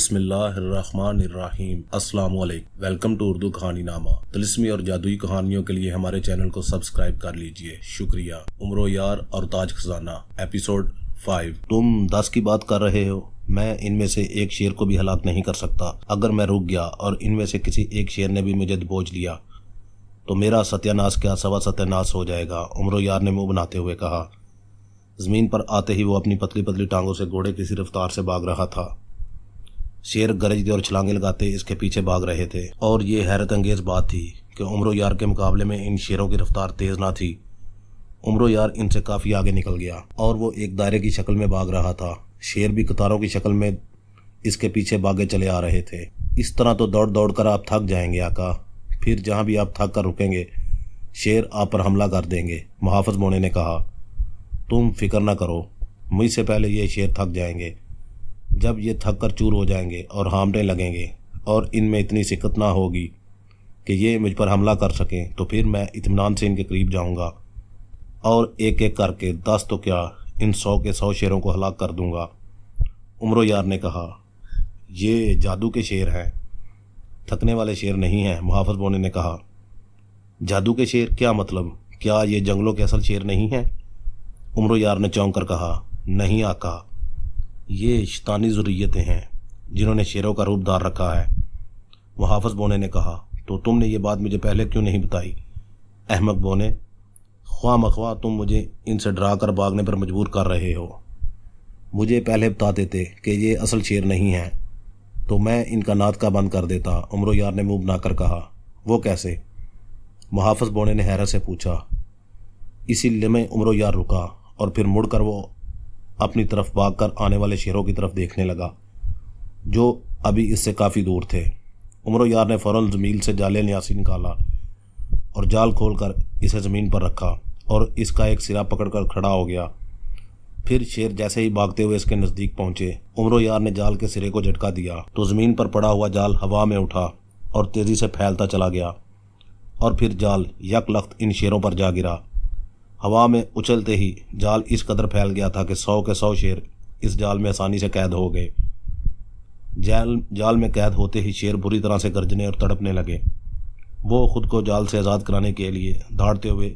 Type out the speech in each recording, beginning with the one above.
بسم اللہ الرحمن الرحیم۔ السلام علیکم، ویلکم ٹو اردو کہانی نامہ۔ طلسمی اور جادوئی کہانیوں کے لیے ہمارے چینل کو سبسکرائب کر لیجئے، شکریہ۔ عمر و یار اور تاج خزانہ، ایپیسوڈ 5۔ تم 10 کی بات کر رہے ہو؟ میں ان میں سے ایک شیر کو بھی ہلاک نہیں کر سکتا۔ اگر میں رک گیا اور ان میں سے کسی ایک شیر نے بھی مجھے دبوچ لیا تو میرا ستیہ ناش کیا سوا ستیہ ناش ہو جائے گا، عمر و یار نے منہ بناتے ہوئے کہا۔ زمین پر آتے ہی وہ اپنی پتلی پتلی ٹانگوں سے گھوڑے کی سی رفتار سے بھاگ رہا تھا۔ شیر گرجتے اور چھلانگیں لگاتے اس کے پیچھے بھاگ رہے تھے، اور یہ حیرت انگیز بات تھی کہ عمر و یار کے مقابلے میں ان شیروں کی رفتار تیز نہ تھی۔ عمر و یار ان سے کافی آگے نکل گیا اور وہ ایک دائرے کی شکل میں بھاگ رہا تھا۔ شیر بھی قطاروں کی شکل میں اس کے پیچھے بھاگے چلے آ رہے تھے۔ اس طرح تو دوڑ دوڑ کر آپ تھک جائیں گے آقا، پھر جہاں بھی آپ تھک کر رکیں گے شیر آپ پر حملہ کر دیں گے، محافظ بونے نے کہا۔ تم فکر نہ کرو، مجھ سے پہلے یہ شیر تھک جائیں گے۔ جب یہ تھک کر چور ہو جائیں گے اور ہانپنے لگیں گے اور ان میں اتنی سکت نہ ہوگی کہ یہ مجھ پر حملہ کر سکیں تو پھر میں اطمینان سے ان کے قریب جاؤں گا اور ایک ایک کر کے 10 تو کیا ان 100 کے 100 شیروں کو ہلاک کر دوں گا۔ عمر و یار نے کہا، یہ جادو کے شیر ہیں، تھکنے والے شیر نہیں ہیں، محافظ بونے نے کہا۔ جادو کے شیر کیا مطلب؟ کیا یہ جنگلوں کے اصل شیر نہیں ہیں؟ عمر و یار نے چونک کر کہا، نہیں آقا، یہ شیطانی ذریتیں ہیں جنہوں نے شیروں کا روپ دار رکھا ہے۔ محافظ بونے نے کہا، تو تم نے یہ بات مجھے پہلے کیوں نہیں بتائی؟ احمق بونے، خواہ مخواہ تم مجھے ان سے ڈرا کر بھاگنے پر مجبور کر رہے ہو۔ مجھے پہلے بتا دیتے کہ یہ اصل شیر نہیں ہیں تو میں ان کا ناطقہ بند کر دیتا، عمر و یار نے منہ بنا کر کہا۔ وہ کیسے؟ محافظ بونے نے حیرت سے پوچھا۔ اسی لمحے عمر و یار رکا اور پھر مڑ کر وہ اپنی طرف بھاگ کر آنے والے شیروں کی طرف دیکھنے لگا جو ابھی اس سے کافی دور تھے۔ عمر و یار نے فوراً زمین سے جال نیاسی نکالا اور جال کھول کر اسے زمین پر رکھا اور اس کا ایک سرا پکڑ کر کھڑا ہو گیا۔ پھر شیر جیسے ہی بھاگتے ہوئے اس کے نزدیک پہنچے، عمر و یار نے جال کے سرے کو جھٹکا دیا تو زمین پر پڑا ہوا جال ہوا میں اٹھا اور تیزی سے پھیلتا چلا گیا، اور پھر جال یک لخت ان شیروں پر جا گرا۔ ہوا میں اچھلتے ہی جال اس قدر پھیل گیا تھا کہ 100 کے 100 شیر اس جال میں آسانی سے قید ہو گئے۔ جال میں قید ہوتے ہی شیر بری طرح سے گرجنے اور تڑپنے لگے۔ وہ خود کو جال سے آزاد کرانے کے لیے دھاڑتے ہوئے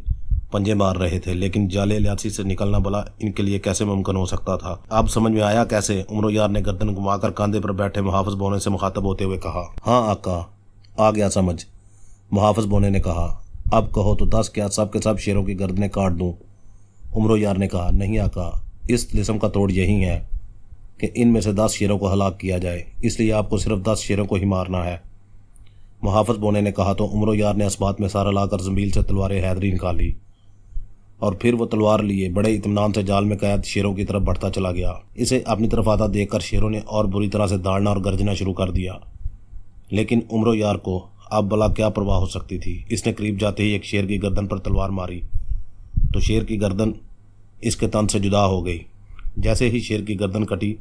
پنجے مار رہے تھے، لیکن جال لیاسی سے نکلنا بلا ان کے لیے کیسے ممکن ہو سکتا تھا؟ اب سمجھ میں آیا کیسے؟ عمر و یار نے گردن گھما کر کاندھے پر بیٹھے محافظ بونے سے مخاطب ہوتے ہوئے کہا۔ ہاں آقا، آ گیا سمجھ، محافظ بونے نے کہا۔ اب کہو تو 10 کیا سب کے سب شیروں کی گردنیں کاٹ دوں؟ عمر و یار نے کہا، نہیں آقا، اس طلسم کا توڑ یہی ہے کہ ان میں سے 10 شیروں کو ہلاک کیا جائے، اس لیے آپ کو صرف 10 شیروں کو ہی مارنا ہے، محافظ بونے نے کہا۔ تو عمر و یار نے اس بات میں سارا لا کر زنبیل سے تلوار حیدری نکالی اور پھر وہ تلوار لیے بڑے اطمینان سے جال میں قید شیروں کی طرف بڑھتا چلا گیا۔ اسے اپنی طرف آتا دیکھ کر شیروں نے اور بری طرح سے داڑنا اور گرجنا شروع کر دیا، لیکن عمر و یار کو اب بلا کیا پرواہ ہو سکتی تھی؟ اس نے قریب جاتے ہی ایک شیر کی گردن پر تلوار ماری تو شیر کی گردن اس کے تن سے جدا ہو گئی۔ جیسے ہی شیر کی گردن کٹی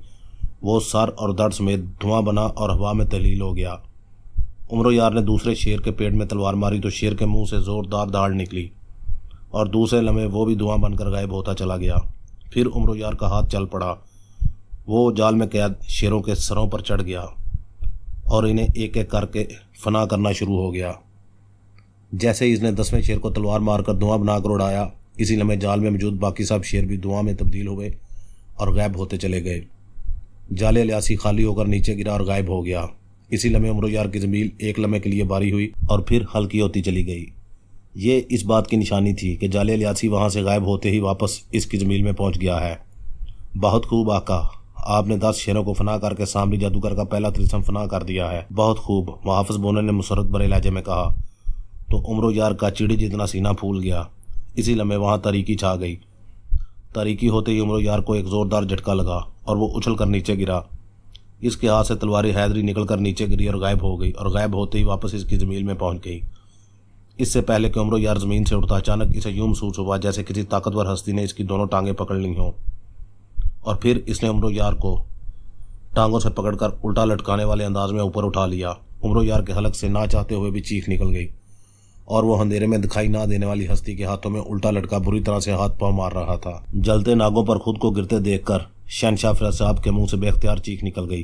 وہ سر اور دڑ سمیت دھواں بنا اور ہوا میں تحلیل ہو گیا۔ عمر و یار نے دوسرے شیر کے پیٹ میں تلوار ماری تو شیر کے منہ سے زوردار داڑ نکلی اور دوسرے لمحے وہ بھی دھواں بن کر غائب ہوتا چلا گیا۔ پھر عمر و یار کا ہاتھ چل پڑا، وہ جال میں قید شیروں کے سروں پر چڑھ گیا اور انہیں ایک ایک کر کے فنا کرنا شروع ہو گیا۔ جیسے ہی اس نے 10ویں شیر کو تلوار مار کر دھواں بنا کر اڑایا، اسی لمحے جال میں موجود باقی سب شیر بھی دھواں میں تبدیل ہوئے اور غائب ہوتے چلے گئے۔ جال لیاسی خالی ہو کر نیچے گرا اور غائب ہو گیا۔ اسی لمحے عمر و یار کی زنبیل ایک لمحے کے لیے باری ہوئی اور پھر ہلکی ہوتی چلی گئی۔ یہ اس بات کی نشانی تھی کہ جال لیاسی وہاں سے غائب ہوتے ہی واپس اس کی زنبیل میں پہنچ گیا ہے۔ بہت خوب آقا، آپ نے 10 شیروں کو فنا کر کے سامری جادوگر کا پہلا طلسم فنا کر دیا ہے، بہت خوب، محافظ بونے نے مسرت بھرے لہجے میں کہا۔ تو عمر و یار کا چڑی جتنا سینہ پھول گیا۔ اسی لمحے وہاں تاریکی چھا گئی۔ تاریکی ہوتے ہی عمر و یار کو ایک زوردار جھٹکا لگا اور وہ اچھل کر نیچے گرا۔ اس کے ہاتھ سے تلوار حیدری نکل کر نیچے گری اور غائب ہو گئی، اور غائب ہوتے ہی واپس اس کی زمین میں پہنچ گئی۔ اس سے پہلے کہ عمر و یار زمین سے اٹھتا، اچانک اسے یوں محسوس ہوا جیسے کسی طاقتور ہستی نے اس کی دونوں ٹانگیں پکڑ لی ہوں، اور پھر اس نے عمر و یار کو ٹانگوں سے پکڑ کر الٹا لٹکانے والے انداز میں اوپر اٹھا لیا۔ عمر و یار کے حلق سے نہ چاہتے ہوئے بھی چیخ نکل گئی اور وہ اندھیرے میں دکھائی نہ دینے والی ہستی کے ہاتھوں میں الٹا لٹکا بری طرح سے ہاتھ پاؤں مار رہا تھا۔ جلتے ناگوں پر خود کو گرتے دیکھ کر شہنشاہ فیروز صاحب کے منہ سے بے اختیار چیخ نکل گئی،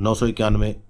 991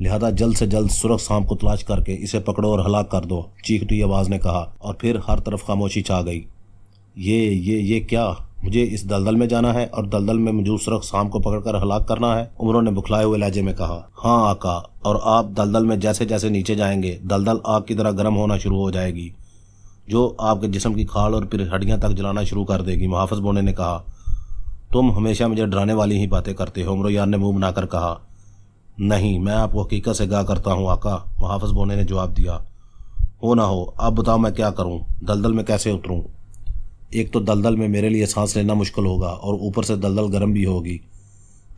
لہذا جلد سے جلد سرخ سانپ کو تلاش کر کے اسے پکڑو اور ہلاک کر دو، چیختی آواز نے کہا، اور پھر ہر طرف خاموشی چھا گئی۔ یہ کیا؟ مجھے اس دلدل میں جانا ہے اور دلدل میں موجود سرخ سانپ کو پکڑ کر ہلاک کرنا ہے؟ عمرو نے بکھلائے ہوئے لہجے میں کہا۔ ہاں آقا، اور آپ دلدل میں جیسے جیسے نیچے جائیں گے دلدل آگ کی طرح گرم ہونا شروع ہو جائے گی، جو آپ کے جسم کی کھال اور پھر ہڈیاں تک جلانا شروع کر دے گی، محافظ بونے نے کہا۔ تم ہمیشہ مجھے ڈرانے والی ہی باتیں کرتے ہو، عمرو یار نے منہ بنا کر کہا۔ نہیں، میں آپ کو حقیقت سے آگاہ کرتا ہوں آقا، محافظ بونے نے جواب دیا۔ ہو نہ ہو، اب بتاؤ میں کیا کروں، دلدل میں کیسے اتروں؟ ایک تو دلدل میں میرے لیے سانس لینا مشکل ہوگا اور اوپر سے دلدل گرم بھی ہوگی،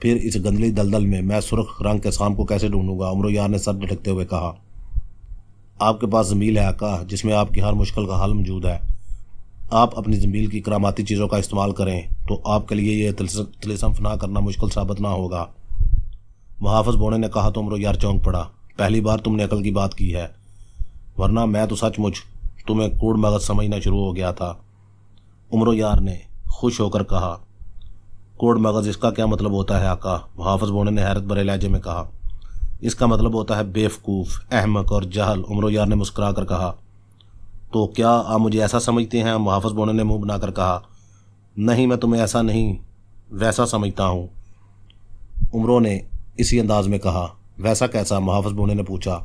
پھر اس گندلی دلدل میں سرخ رنگ کے سانپ کو کیسے ڈھونڈوں گا؟ عمرو یار نے سر جھٹکتے ہوئے کہا۔ آپ کے پاس زنبیل ہے آقا، جس میں آپ کی ہر مشکل کا حل موجود ہے۔ آپ اپنی زنبیل کی کراماتی چیزوں کا استعمال کریں تو آپ کے لیے یہ طلسم فنا کرنا مشکل ثابت نہ ہوگا، محافظ بونے نے کہا تو عمرو یار چونک پڑا۔ پہلی بار تم نے عقل کی بات کی ہے، ورنہ میں تو سچ مچ تمہیں کوڑ مغز سمجھنا شروع ہو گیا تھا، عمرو یار نے خوش ہو کر کہا۔ کوڑ مغز، اس کا کیا مطلب ہوتا ہے آقا؟ محافظ بونے نے حیرت بھرے لہجے میں کہا۔ اس کا مطلب ہوتا ہے بیوقوف، احمق اور جہل، عمرو یار نے مسکرا کر کہا۔ تو کیا آپ مجھے ایسا سمجھتے ہیں؟ محافظ بونے نے منہ بنا کر کہا۔ نہیں، میں تمہیں ایسا نہیں ویسا سمجھتا ہوں، عمرو نے اسی انداز میں کہا۔ ویسا کیسا؟ محافظ بونے نے پوچھا۔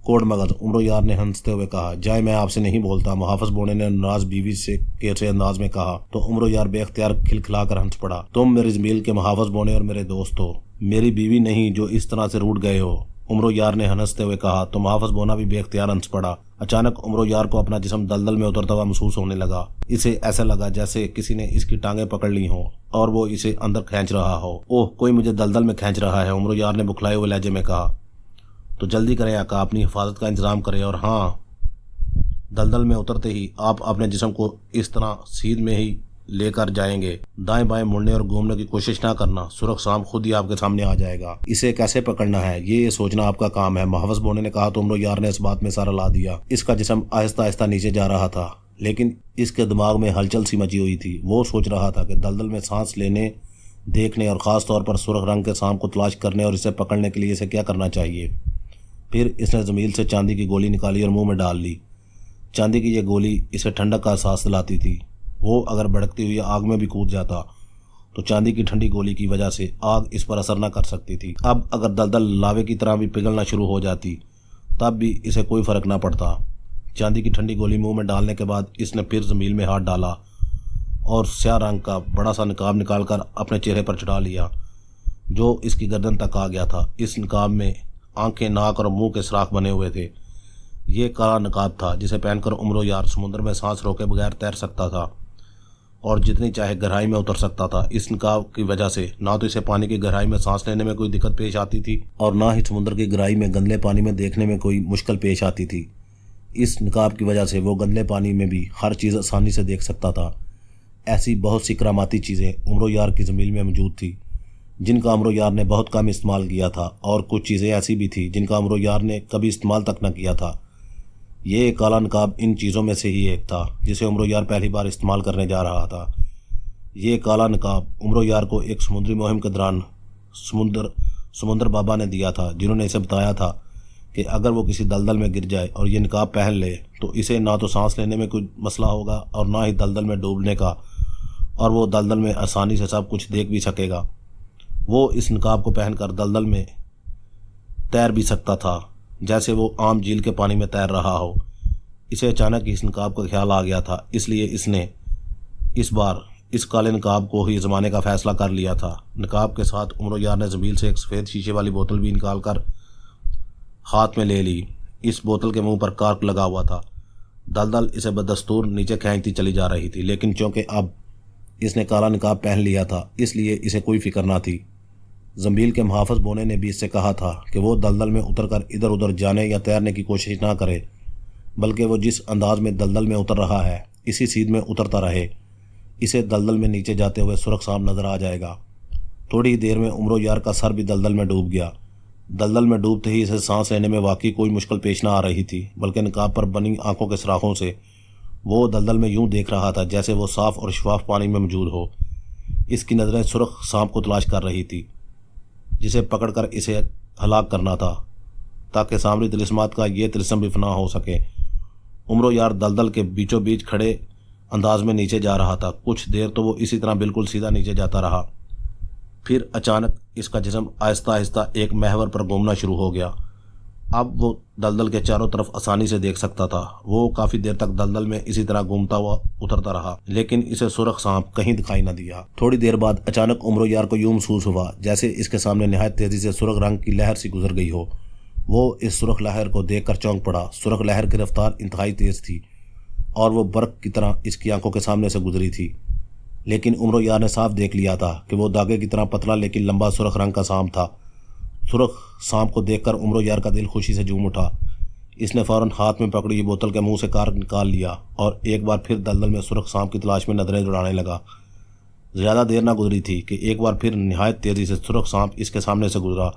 کوڑ مغز، عمرو یار نے ہنستے ہوئے کہا۔ جائے میں آپ سے نہیں بولتا، محافظ بونے نے ناراض بیوی سے کیسے انداز میں کہا تو عمرو یار بے اختیار کھلکھلا کر ہنس پڑا۔ تم میری زمین کے محافظ بونے اور میرے دوست ہو، میری بیوی نہیں جو اس طرح سے روٹ گئے ہو، عمرو یار نے ہنستے ہوئے کہا تو محافظ بونا بھی بے اختیار ہنس پڑا۔ اچانک عمرو یار کو اپنا جسم دلدل میں اترتا ہوا محسوس ہونے لگا۔ اسے ایسا لگا جیسے کسی نے اس کی ٹانگیں پکڑ لی ہوں اور وہ اسے اندر کھینچ رہا ہو۔ اوہ، کوئی مجھے دلدل میں کھینچ رہا ہے، عمرو یار نے بکھلائے ہوئے لہجے میں کہا۔ تو جلدی کریں آقا، اپنی حفاظت کا انتظام کریں، اور ہاں، دلدل میں اترتے ہی آپ اپنے جسم کو اس طرح سیدھ میں ہی لے کر جائیں گے، دائیں بائیں مڑنے اور گھومنے کی کوشش نہ کرنا، سرخ سانپ خود ہی آپ کے سامنے آ جائے گا۔ اسے کیسے پکڑنا ہے یہ سوچنا آپ کا کام ہے، محافظ بونے نے کہا تو عمرو یار نے اس بات میں سارا لا دیا۔ اس کا جسم آہستہ آہستہ نیچے جا رہا تھا، لیکن اس کے دماغ میں ہلچل سی مچی ہوئی تھی۔ وہ سوچ رہا تھا کہ دلدل میں سانس لینے، دیکھنے اور خاص طور پر سرخ رنگ کے سانپ کو تلاش کرنے اور اسے پکڑنے کے لیے اسے کیا کرنا چاہیے۔ پھر اس نے زمین سے چاندی کی گولی نکالی اور منہ میں ڈال لی۔ چاندی کی یہ گولی اسے ٹھنڈک کا احساس دلاتی تھی۔ وہ اگر بھڑکتی ہوئی آگ میں بھی کود جاتا تو چاندی کی ٹھنڈی گولی کی وجہ سے آگ اس پر اثر نہ کر سکتی تھی۔ اب اگر دلدل لاوے کی طرح بھی پگھلنا شروع ہو جاتی تب بھی اسے کوئی فرق نہ پڑتا۔ چاندی کی ٹھنڈی گولی منہ میں ڈالنے کے بعد اس نے پھر زمین میں ہاتھ ڈالا اور سیاہ رنگ کا بڑا سا نقاب نکال کر اپنے چہرے پر چڑھا لیا جو اس کی گردن تک آ گیا تھا۔ اس نقاب میں آنکھیں، ناک اور منہ کے سوراخ بنے ہوئے تھے۔ یہ کالا نقاب تھا جسے پہن کر عمرو یار سمندر میں سانس روکے بغیر تیر سکتا تھا اور جتنی چاہے گہرائی میں اتر سکتا تھا۔ اس نقاب کی وجہ سے نہ تو اسے پانی کی گہرائی میں سانس لینے میں کوئی دقت پیش آتی تھی اور نہ ہی سمندر کی گہرائی میں گندلے پانی میں دیکھنے میں کوئی مشکل پیش آتی تھی۔ اس نقاب کی وجہ سے وہ گندلے پانی میں بھی ہر چیز آسانی سے دیکھ سکتا تھا۔ ایسی بہت سی کراماتی چیزیں عمرو یار کی زمین میں موجود تھی جن کا عمرو یار نے بہت کم استعمال کیا تھا، اور کچھ چیزیں ایسی بھی تھیں جن کا عمرو یار نے کبھی استعمال تک نہ کیا تھا۔ یہ کالا نقاب ان چیزوں میں سے ہی ایک تھا جسے عمرو یار پہلی بار استعمال کرنے جا رہا تھا۔ یہ کالا نقاب عمرو یار کو ایک سمندری مہم کے دوران سمندر بابا نے دیا تھا، جنہوں نے اسے بتایا تھا کہ اگر وہ کسی دلدل میں گر جائے اور یہ نقاب پہن لے تو اسے نہ تو سانس لینے میں کوئی مسئلہ ہوگا اور نہ ہی دلدل میں ڈوبنے کا، اور وہ دلدل میں آسانی سے سب کچھ دیکھ بھی سکے گا۔ وہ اس نقاب کو پہن کر دلدل میں تیر بھی سکتا تھا جیسے وہ عام جھیل کے پانی میں تیر رہا ہو۔ اسے اچانک اس نقاب کا خیال آ گیا تھا، اس لیے اس نے اس بار اس کالے نقاب کو ہی زمانے کا فیصلہ کر لیا تھا۔ نقاب کے ساتھ عمرو یار نے زمین سے ایک سفید شیشے والی بوتل بھی نکال کر ہاتھ میں لے لی۔ اس بوتل کے منہ پر کارک لگا ہوا تھا۔ دلدل اسے بدستور نیچے کھینچتی چلی جا رہی تھی، لیکن چونکہ اب اس نے کالا نقاب پہن لیا تھا اس لیے اسے کوئی فکر نہ تھی۔ زنبیل کے محافظ بونے نے بھی اس سے کہا تھا کہ وہ دلدل میں اتر کر ادھر ادھر جانے یا تیرنے کی کوشش نہ کرے، بلکہ وہ جس انداز میں دلدل میں اتر رہا ہے اسی سیدھ میں اترتا رہے۔ اسے دلدل میں نیچے جاتے ہوئے سرخ سانپ نظر آ جائے گا۔ تھوڑی ہی دیر میں عمرو یار کا سر بھی دلدل میں ڈوب گیا۔ دلدل میں ڈوبتے ہی اسے سانس لینے میں واقعی کوئی مشکل پیش نہ آ رہی تھی، بلکہ نقاب پر بنی آنکھوں کے سوراخوں سے وہ دلدل میں یوں دیکھ رہا تھا جیسے وہ صاف اور شفاف پانی میں موجود ہو۔ اس کی نظریں سرخ سانپ کو تلاش کر رہی تھی جسے پکڑ کر اسے ہلاک کرنا تھا۔ تاکہ سامری طلسمات کا یہ طلسم بھی فنا ہو سکے۔ عمر یار دلدل کے بیچوں بیچ کھڑے انداز میں نیچے جا رہا تھا۔ کچھ دیر تو وہ اسی طرح بالکل سیدھا نیچے جاتا رہا، پھر اچانک اس کا جسم آہستہ آہستہ ایک محور پر گھومنا شروع ہو گیا۔ اب وہ دلدل کے چاروں طرف آسانی سے دیکھ سکتا تھا۔ وہ کافی دیر تک دلدل میں اسی طرح گھومتا ہوا اترتا رہا، لیکن اسے سرخ سانپ کہیں دکھائی نہ دیا۔ تھوڑی دیر بعد اچانک عمر یار کو یوں محسوس ہوا جیسے اس کے سامنے نہایت تیزی سے سرخ رنگ کی لہر سی گزر گئی ہو۔ وہ اس سرخ لہر کو دیکھ کر چونک پڑا۔ سرخ لہر کی رفتار انتہائی تیز تھی اور وہ برق کی طرح اس کی آنکھوں کے سامنے سے گزری تھی، لیکن عمر یار نے صاف دیکھ لیا تھا کہ وہ دھاگے کی طرح پتلا لیکن لمبا سرخ رنگ کا سانپ تھا۔ سرخ سانپ کو دیکھ کر عمر یار کا دل خوشی سے جھوم اٹھا۔ اس نے فوراً ہاتھ میں پکڑی بوتل کے منہ سے کارک نکال لیا اور ایک بار پھر دلدل میں سرخ سانپ کی تلاش میں نظریں دوڑانے لگا۔ زیادہ دیر نہ گزری تھی کہ ایک بار پھر نہایت تیزی سے سرخ سانپ اس کے سامنے سے گزرا۔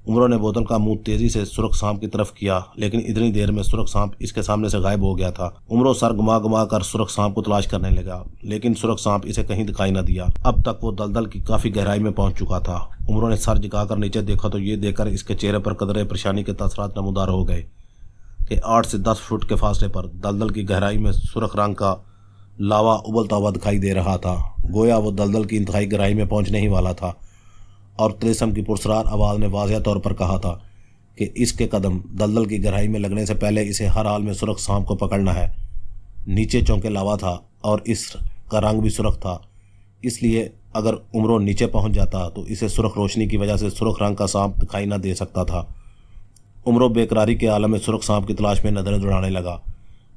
عمر نے بوتل کا منہ تیزی سے سرخ سانپ کی طرف کیا، لیکن اتنی دیر میں سرخ سانپ اس کے سامنے سے غائب ہو گیا تھا۔ عمر سر گما گما کر سرخ سانپ کو تلاش کرنے لگا، لیکن سرخ سانپ اسے کہیں دکھائی نہ دیا۔ اب تک وہ دلدل کی کافی گہرائی میں پہنچ چکا تھا۔ عمر نے سر جھکا کر نیچے دیکھا تو یہ دیکھ کر اس کے چہرے پر قدرے پریشانی کے تاثرات نمودار ہو گئے کہ 8 سے 10 فٹ کے فاصلے پر دلدل کی گہرائی میں سرخ رنگ کا لاوا ابلتا ہوا دکھائی دے رہا تھا، گویا وہ دلدل کی انتہائی گہرائی میں پہنچنے ہی والا تھا۔ اور طلسم کی پرسرار آواز نے واضح طور پر کہا تھا کہ اس کے قدم دلدل کی گہرائی میں لگنے سے پہلے اسے ہر حال میں سرخ سانپ کو پکڑنا ہے۔ نیچے چونکے لاوا تھا اور اس کا رنگ بھی سرخ تھا، اس لیے اگر عمرو نیچے پہنچ جاتا تو اسے سرخ روشنی کی وجہ سے سرخ رنگ کا سانپ دکھائی نہ دے سکتا تھا۔ عمرو بے قراری کے عالم میں سرخ سانپ کی تلاش میں نظریں دوڑانے لگا،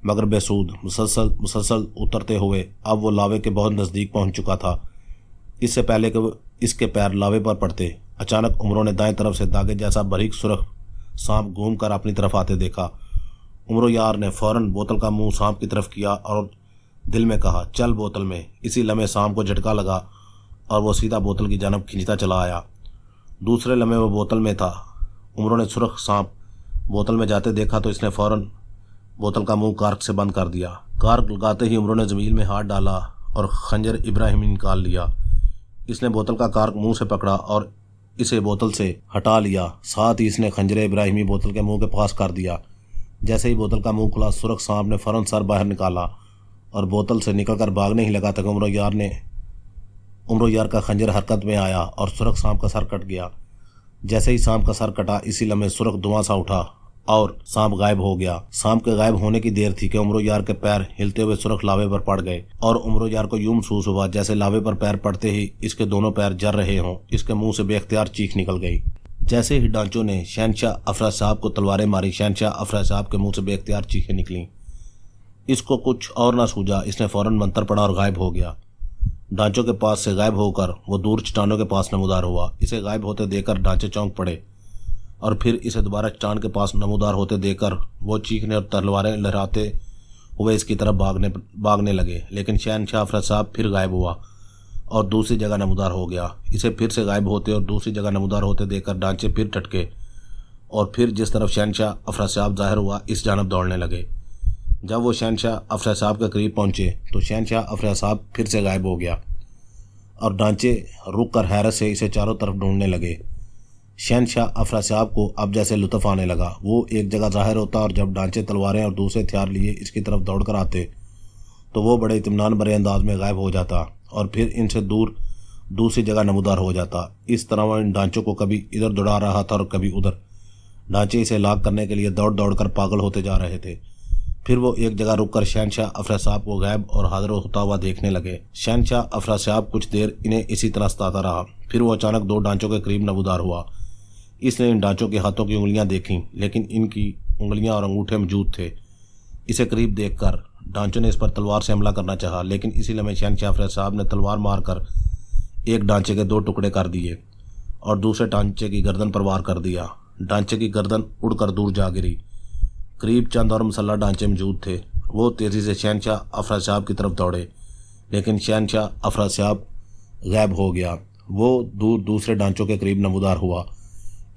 مگر بے سود۔ مسلسل اترتے ہوئے اب وہ لاوے کے بہت نزدیک پہنچ چکا تھا۔ اس سے پہلے کہ اس کے پیر لاوے پر پڑتے، اچانک عمرو نے دائیں طرف سے داغے جیسا باریک سرخ سانپ گھوم کر اپنی طرف آتے دیکھا۔ عمر یار نے فوراً بوتل کا منہ سانپ کی طرف کیا اور دل میں کہا، چل بوتل میں۔ اسی لمحے سانپ کو جھٹکا لگا اور وہ سیدھا بوتل کی جانب کھینچتا چلا آیا۔ دوسرے لمحے وہ بوتل میں تھا۔ عمر نے سرخ سانپ بوتل میں جاتے دیکھا تو اس نے فوراً بوتل کا منہ کارک سے بند کر دیا۔ کارک لگاتے ہی عمر نے زمین میں ہاتھ ڈالا اور خنجر ابراہیمی نکال لیا۔ اس نے بوتل کا کارک منہ سے پکڑا اور اسے بوتل سے ہٹا لیا، ساتھ ہی اس نے خنجر ابراہیمی بوتل کے منہ کے پاس کر دیا۔ جیسے ہی بوتل کا منہ کھلا، سرخ سانپ نے فوراً سر باہر نکالا اور بوتل سے نکل کر بھاگنے ہی لگا تک عمر یار کا خنجر حرکت میں آیا اور سرخ سانپ کا سر کٹ گیا۔ جیسے ہی سانپ کا سر کٹا، اسی لمحے سرخ دھواں سا اٹھا اور سانپ غائب ہو گیا۔ سانپ کے غائب ہونے کی دیر تھی کہ عمر یار کے پیر ہلتے ہوئے سرخ لاوے پر پڑ گئے اور عمر یار کو یوں محسوس ہوا جیسے لاوے پر پیر پڑتے ہی اس کے دونوں پیر جر رہے ہوں۔ اس کے منہ سے بے اختیار چیخ نکل گئی۔ جیسے ہی ڈانچوں نے شہنشاہ افراز صاحب کو تلواریں ماری، شہنشاہ افراز صاحب کے منہ سے بے اختیار چیخیں نکلیں۔ اس کو کچھ اور نہ سوجا، اس نے فوراً منتر پڑھا اور غائب ہو گیا۔ ڈانچوں کے پاس سے غائب ہو کر وہ دور چٹانوں کے پاس نمودار ہوا۔ اسے غائب ہوتے دیکھ کر ڈانچے چونک پڑے اور پھر اسے دوبارہ چٹان کے پاس نمودار ہوتے دیکھ کر وہ چیخنے اور تلواریں لہراتے ہوئے اس کی طرف بھاگنے لگے، لیکن شہنشاہ افراز صاحب پھر غائب ہوا اور دوسری جگہ نمودار ہو گیا۔ اسے پھر سے غائب ہوتے اور دوسری جگہ نمودار ہوتے دیکھ کر ڈانچے پھر ٹھٹکے اور پھر جس طرف شہنشاہ افراز صاحب ظاہر ہوا اس جانب دوڑنے لگے۔ جب وہ شہنشاہ افراز صاحب کے قریب پہنچے تو شہنشاہ افراز صاحب پھر سے غائب ہو گیا اور ڈانچے رک کر حیرت سے اسے چاروں طرف ڈھونڈنے لگے۔ شہنشاہ افراز صاحب کو اب جیسے لطف آنے لگا۔ وہ ایک جگہ ظاہر ہوتا اور جب ڈانچے تلواریں اور دوسرے ہتھیار لیے اس کی طرف دوڑ کر آتے تو وہ بڑے اطمینان بھرے انداز میں غائب ہو جاتا اور پھر ان سے دور دوسری جگہ نمودار ہو جاتا۔ اس طرح وہ ان ڈانچوں کو کبھی ادھر دوڑا رہا تھا اور کبھی ادھر۔ ڈانچے اسے لاگ کرنے کے لیے دوڑ دوڑ کر پاگل ہوتے جا رہے تھے۔ پھر وہ ایک جگہ رک کر شہنشاہ افراز صاحب کو غائب اور حاضر ہوتا ہوا دیکھنے لگے۔ شہنشاہ افراز صاحب کچھ دیر انہیں اسی طرح ستاتا رہا، پھر وہ اچانک 2 ڈانچوں کے قریب نمودار ہوا۔ اس نے ان ڈانچوں کے ہاتھوں کی انگلیاں دیکھیں، لیکن ان کی انگلیاں اور انگوٹھے موجود تھے۔ اسے قریب دیکھ کر ڈانچوں نے اس پر تلوار سے حملہ کرنا چاہا، لیکن اسی لمحے شہنشاہ افراز صاحب نے تلوار مار کر ایک ڈانچے کے 2 ٹکڑے کر دیے اور دوسرے ڈانچے کی گردن پر وار کر دیا۔ ڈانچے کی گردن اڑ کر دور جا گری۔ قریب چند اور مسلح ڈانچے موجود تھے۔ وہ تیزی سے شہنشاہ افراز صاحب کی طرف دوڑے، لیکن شہنشاہ افراز صاحب غائب ہو گیا۔ وہ دور دوسرے ڈانچوں کے قریب نمودار ہوا۔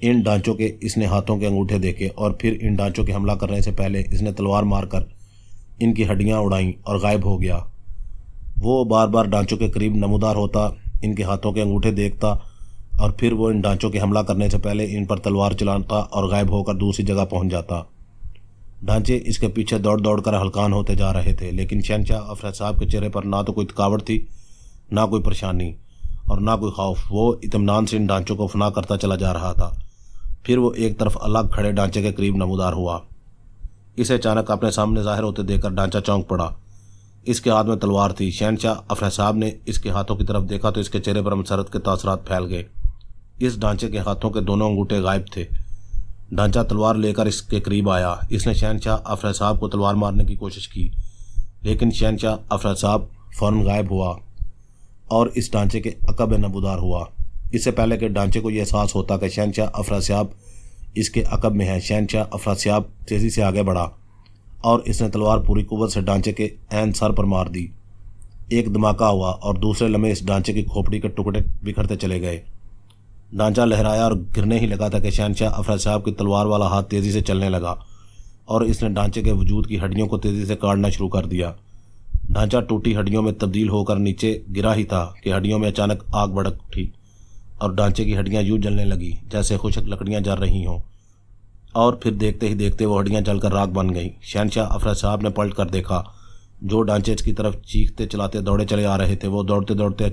ان ڈانچوں کے اس نے ہاتھوں کے انگوٹھے دیکھے اور پھر ان ڈانچوں کے حملہ کرنے سے پہلے اس نے تلوار مار کر ان کی ہڈیاں اڑائیں اور غائب ہو گیا۔ وہ بار بار ڈانچوں کے قریب نمودار ہوتا، ان کے ہاتھوں کے انگوٹھے دیکھتا اور پھر وہ ان ڈھانچوں کے حملہ کرنے سے پہلے ان پر تلوار چلاتا اور غائب ہو کر دوسری جگہ پہنچ جاتا۔ ڈھانچے اس کے پیچھے دوڑ دوڑ کر ہلکان ہوتے جا رہے تھے، لیکن شہنشاہ افراد صاحب کے چہرے پر نہ تو کوئی تھکاوٹ تھی، نہ کوئی پریشانی اور نہ کوئی خوف۔ وہ اطمینان سے ان ڈھانچوں کو فنا کرتا چلا جا رہا تھا۔ پھر وہ ایک طرف الگ کھڑے ڈھانچے کے قریب نمودار ہوا۔ اسے اچانک اپنے سامنے ظاہر ہوتے دیکھ کر ڈھانچہ چونک پڑا۔ اس کے ہاتھ میں تلوار تھی۔ شہنشاہ افراد صاحب نے اس کے ہاتھوں کی طرف دیکھا تو اس کے چہرے پر مسرت کے تاثرات پھیل گئے۔ اس ڈھانچے کے ہاتھوں کے دونوں انگوٹھے غائب تھے۔ ڈھانچہ تلوار لے کر اس کے قریب آیا۔ اس نے شہنشاہ افراد صاحب کو تلوار مارنے کی کوشش کی، لیکن شہنشاہ افراد صاحب فوراً غائب ہوا اور اس ڈھانچے کے عقب نمودار ہوا۔ اس سے پہلے کہ ڈھانچے کو یہ احساس ہوتا کہ شہنشاہ افراد صاحب اس کے عقب میں ہے، شہنشاہ افراد صاحب تیزی سے آگے بڑھا اور اس نے تلوار پوری قوت سے ڈھانچے کے عین سر پر مار دی۔ ایک دھماکہ ہوا اور دوسرے لمحے اس ڈھانچے کی کھوپڑی کے ٹکڑے بکھرتے چلے گئے۔ ڈھانچہ لہرایا اور گرنے ہی لگا تھا کہ شہنشاہ افراد صاحب کی تلوار والا ہاتھ تیزی سے چلنے لگا اور اس نے ڈھانچے کے وجود کی ہڈیوں کو تیزی سے کاٹنا شروع کر دیا۔ ڈھانچہ ٹوٹی ہڈیوں میں تبدیل ہو کر نیچے گرا ہی تھا کہ ہڈیوں میں اچانک آگ بھڑک اٹھی اور ڈھانچے کی ہڈیاں یوں جلنے لگی جیسے خشک لکڑیاں جل رہی ہوں، اور پھر دیکھتے ہی دیکھتے وہ ہڈیاں جل کر راکھ بن گئیں۔ شہنشاہ افراد صاحب نے پلٹ کر دیکھا۔ جو ڈھانچے کی طرف چیختے چلاتے دوڑے چلے آ رہے تھے وہ دوڑتے دوڑتے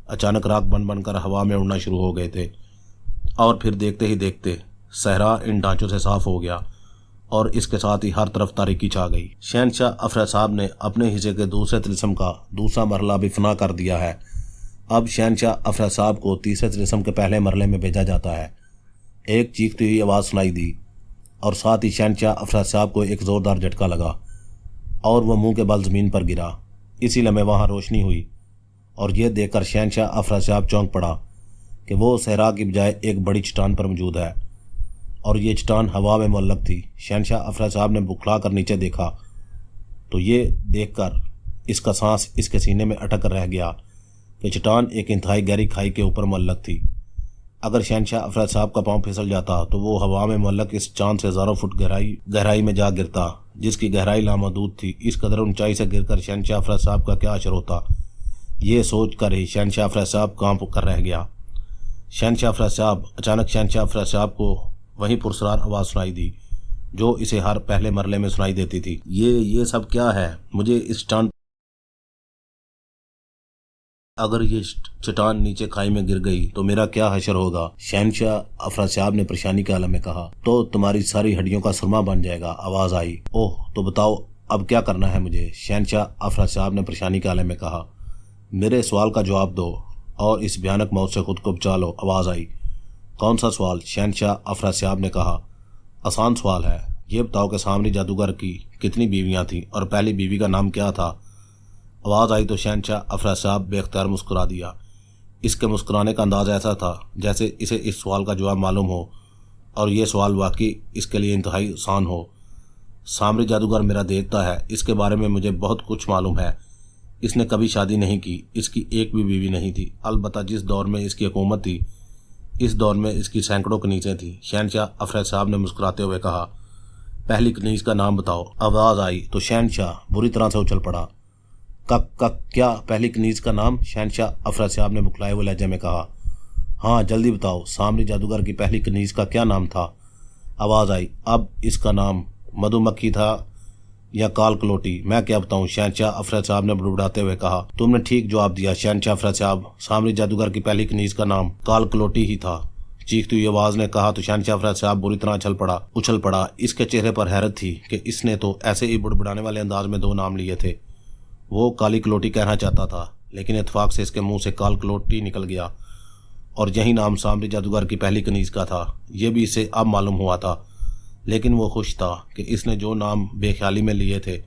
اچانک راکھ بن بن کر ہوا میں اڑنا شروع ہو گئے تھے، اور پھر دیکھتے ہی دیکھتے صحرا ان ڈھانچوں سے صاف ہو گیا اور اس کے ساتھ ہی ہر طرف تاریکی چھا گئی۔ شہنشاہ افراد صاحب نے اپنے حصے کے دوسرے طلسم کا دوسرا مرحلہ بھی فنا کر دیا ہے۔ اب شہنشاہ افراد صاحب کو تیسرے طلسم کے پہلے مرحلے میں بھیجا جاتا ہے۔ ایک چیختی ہوئی آواز سنائی دی اور ساتھ ہی شہنشاہ افراد صاحب کو ایک زوردار جھٹکا لگا اور وہ منہ کے بل زمین پر گرا۔ اسی لمحے وہاں روشنی ہوئی اور یہ دیکھ کر شہنشاہ افراد صاحب چونک پڑا کہ وہ صحرا کی بجائے ایک بڑی چٹان پر موجود ہے اور یہ چٹان ہوا میں معلق تھی۔ شہنشاہ افراد صاحب نے بکھلا کر نیچے دیکھا تو یہ دیکھ کر اس کا سانس اس کے سینے میں اٹک کر رہ گیا کہ چٹان ایک انتہائی گہری کھائی کے اوپر معلق تھی۔ اگر شہنشاہ افراد صاحب کا پاؤں پھسل جاتا تو وہ ہوا میں معلق اس چاند سے ہزاروں فٹ گہرائی میں جا گرتا، جس کی گہرائی لامحدود تھی۔ اس قدر اونچائی سے گر کر شہنشاہ افراد صاحب کا کیا اثر ہوتا، یہ سوچ کر ہی شہنشاہ افراد صاحب کانپ کر رہ گیا۔ اچانک شہنشاہ افراد صاحب کو وہیں پرسرار آواز سنائی دی جو اسے ہر پہلے مرحلے میں سنائی دیتی تھی۔ یہ سب کیا ہے؟ مجھے اس چٹان اگر یہ چٹان نیچے کھائی میں گر گئی تو میرا کیا حشر ہوگا؟ شہنشاہ افراد صاحب نے پریشانی کے عالم میں کہا۔ تو تمہاری ساری ہڈیوں کا سرما بن جائے گا، آواز آئی۔ اوہ، تو بتاؤ اب کیا کرنا ہے مجھے؟ شہنشاہ افراد صاحب نے پریشانی کے عالم میں کہا۔ میرے سوال کا جواب دو اور اس بھیانک موت سے خود کو بچا لو، آواز آئی۔ کون سا سوال؟ شہنشاہ افراد صاحب نے کہا۔ آسان سوال ہے، یہ بتاؤ کہ سامری جادوگر کی کتنی بیویاں تھیں اور پہلی بیوی کا نام کیا تھا؟ آواز آئی تو شہنشاہ افراد صاحب بے اختیار مسکرا دیا۔ اس کے مسکرانے کا انداز ایسا تھا جیسے اسے اس سوال کا جواب معلوم ہو اور یہ سوال واقعی اس کے لیے انتہائی آسان ہو۔ سامری جادوگر میرا دیوتا ہے، اس کے بارے میں مجھے بہت کچھ معلوم ہے۔ اس نے کبھی شادی نہیں کی، اس کی ایک بھی بیوی نہیں تھی، البتہ جس دور میں اس کی حکومت تھی اس دور میں اس کی سینکڑوں کنیزیں تھیں۔ شہنشاہ افراد صاحب نے مسکراتے ہوئے کہا۔ پہلی کنیز کا نام بتاؤ، آواز آئی تو شہنشاہ بری طرح سے اچھل پڑا۔ کیا پہلی کنیز کا نام؟ شہنشاہ افراد صاحب نے بکھلائے ہوئے لہجے میں کہا۔ ہاں جلدی بتاؤ، سامری جادوگر کی پہلی کنیز کا کیا نام تھا؟ آواز آئی۔ اب اس کا نام مدھو مکھی تھا یا کال کلوٹی، میں کیا بتاؤں؟ شہنشاہ افراد صاحب نے بڑبڑاتے ہوئے کہا۔ تم نے ٹھیک جواب دیا شہنشاہ افراد صاحب، سامری جادوگر کی پہلی کنیز کا نام کال کلوٹی ہی تھا، چیختی ہوئی آواز نے کہا تو شہنشاہ افراد صاحب بری طرح اچھل پڑا۔ اس کے چہرے پر حیرت تھی کہ اس نے تو ایسے ہی بڑبڑانے والے انداز میں دو نام لیے تھے۔ وہ کالی کلوٹی کہنا چاہتا تھا لیکن اتفاق سے اس کے منہ سے کال کلوٹی نکل گیا اور یہی نام سامری جادوگر کی پہلی کنیز کا تھا۔ یہ بھی اسے اب معلوم ہوا تھا، لیکن وہ خوش تھا کہ اس نے جو نام بے خیالی میں لیے تھے